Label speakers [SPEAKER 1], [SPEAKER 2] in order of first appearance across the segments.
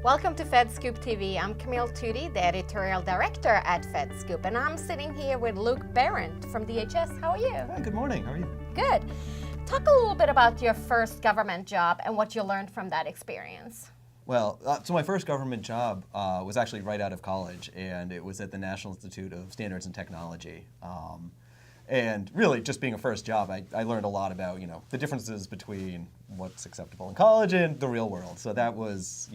[SPEAKER 1] Welcome to FedScoop TV. I'm Camille Tootie, the editorial director at FedScoop, and I'm sitting here with Berndt from DHS. How are you?
[SPEAKER 2] Hi, good morning. How are you?
[SPEAKER 1] Good. Talk a little bit about your first government job and what you learned from that experience.
[SPEAKER 2] Well, so my first government job was actually right out of college, and it was at the National Institute of Standards and Technology. And really, just being a first job, I learned a lot about, the differences between what's acceptable in college and the real world. So that was,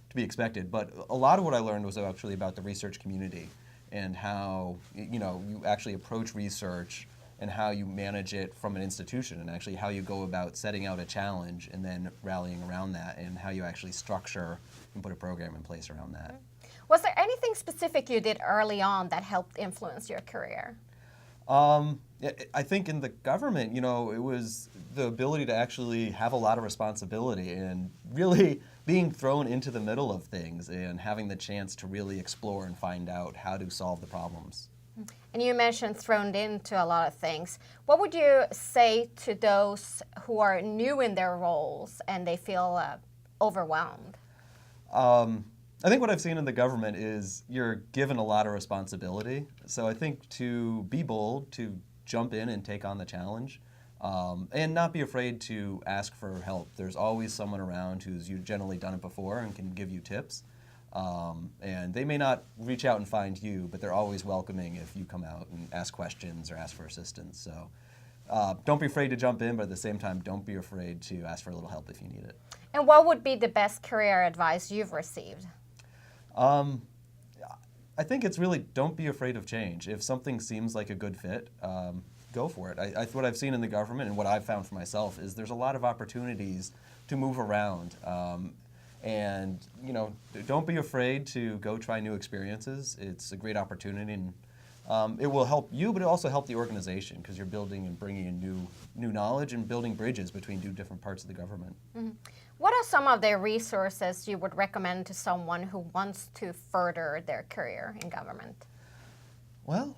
[SPEAKER 2] to be expected. But a lot of what I learned was actually about the research community and how, you actually approach research and how you manage it from an institution, and actually how you go about setting out a challenge and then rallying around that, and how you actually structure and put a program in place around that.
[SPEAKER 1] Was there anything specific you did early on that helped influence your career?
[SPEAKER 2] I think in the government, it was the ability to actually have a lot of responsibility and really being thrown into the middle of things and having the chance to really explore and find out how to solve the problems.
[SPEAKER 1] And you mentioned thrown into a lot of things. What would you say to those who are new in their roles and they feel overwhelmed?
[SPEAKER 2] I think what I've seen in the government is you're given a lot of responsibility. So I think to be bold, to jump in and take on the challenge, and not be afraid to ask for help. There's always someone around who's generally done it before and can give you tips. And they may not reach out and find you, but they're always welcoming if you come out and ask questions or ask for assistance. So don't be afraid to jump in, but at the same time, don't be afraid to ask for a little help if you need it.
[SPEAKER 1] And what would be the best career advice you've received?
[SPEAKER 2] I think it's really don't be afraid of change. If something seems like a good fit, go for it. What I've seen in the government and what I've found for myself is there's a lot of opportunities to move around. And don't be afraid to go try new experiences. It's a great opportunity, and it will help you, but it also help the organization because you're building and bringing in new knowledge and building bridges between two different parts of the government.
[SPEAKER 1] Mm-hmm. What are some of the resources you would recommend to someone who wants to further their career in government?
[SPEAKER 2] Well,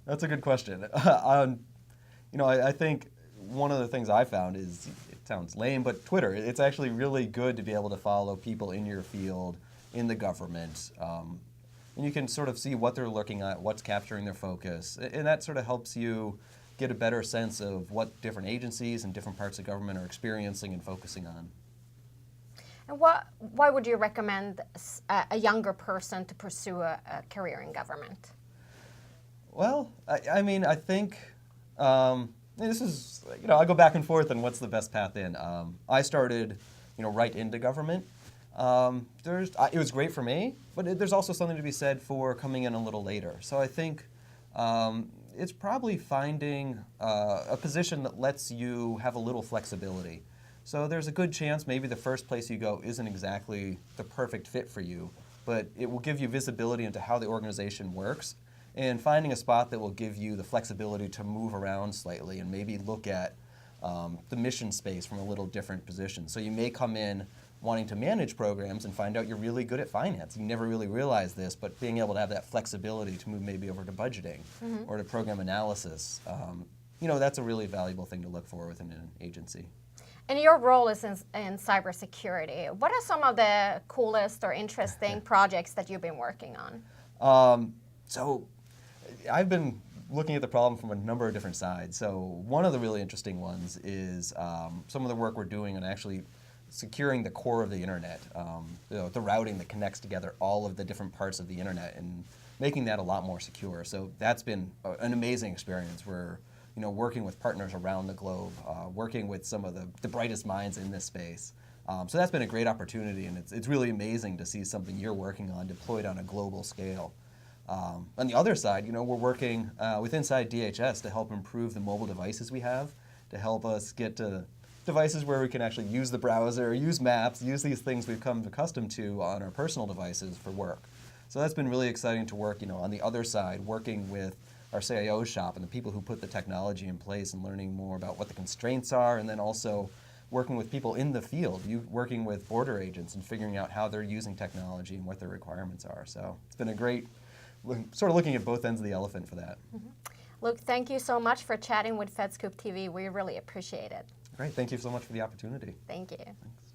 [SPEAKER 2] that's a good question. I think one of the things I found is, it sounds lame, but Twitter. It's actually really good to be able to follow people in your field, in the government, and you can sort of see what they're looking at, what's capturing their focus, and that sort of helps you get a better sense of what different agencies and different parts of government are experiencing and focusing on.
[SPEAKER 1] And why would you recommend a younger person to pursue a career in government?
[SPEAKER 2] Well, I think this is, I go back and forth on what's the best path in. I started, right into government. It was great for me, but there's also something to be said for coming in a little later. So I think it's probably finding a position that lets you have a little flexibility. So there's a good chance maybe the first place you go isn't exactly the perfect fit for you, but it will give you visibility into how the organization works, and finding a spot that will give you the flexibility to move around slightly and maybe look at the mission space from a little different position. So you may come in wanting to manage programs and find out you're really good at finance. You never really realized this, but being able to have that flexibility to move maybe over to budgeting or to program analysis, that's a really valuable thing to look for within an agency.
[SPEAKER 1] And your role is in cybersecurity. What are some of the coolest or interesting projects that you've been working on?
[SPEAKER 2] So I've been looking at the problem from a number of different sides. So one of the really interesting ones is some of the work we're doing on actually securing the core of the internet, the routing that connects together all of the different parts of the internet and making that a lot more secure. So that's been an amazing experience. We're working with partners around the globe, working with some of the brightest minds in this space. So that's been a great opportunity, and it's really amazing to see something you're working on deployed on a global scale. On the other side, we're working with inside DHS to help improve the mobile devices we have, to help us get to devices where we can actually use the browser, use maps, use these things we've come accustomed to on our personal devices for work. So that's been really exciting to work, on the other side, working with our CIO shop and the people who put the technology in place and learning more about what the constraints are, and then also working with people in the field, working with border agents and figuring out how they're using technology and what their requirements are. So it's been a great, sort of looking at both ends of the elephant for that.
[SPEAKER 1] Mm-hmm. Luke, thank you so much for chatting with FedScoop TV. We really appreciate it.
[SPEAKER 2] Great. Thank you so much for the opportunity.
[SPEAKER 1] Thank you.
[SPEAKER 2] Thanks.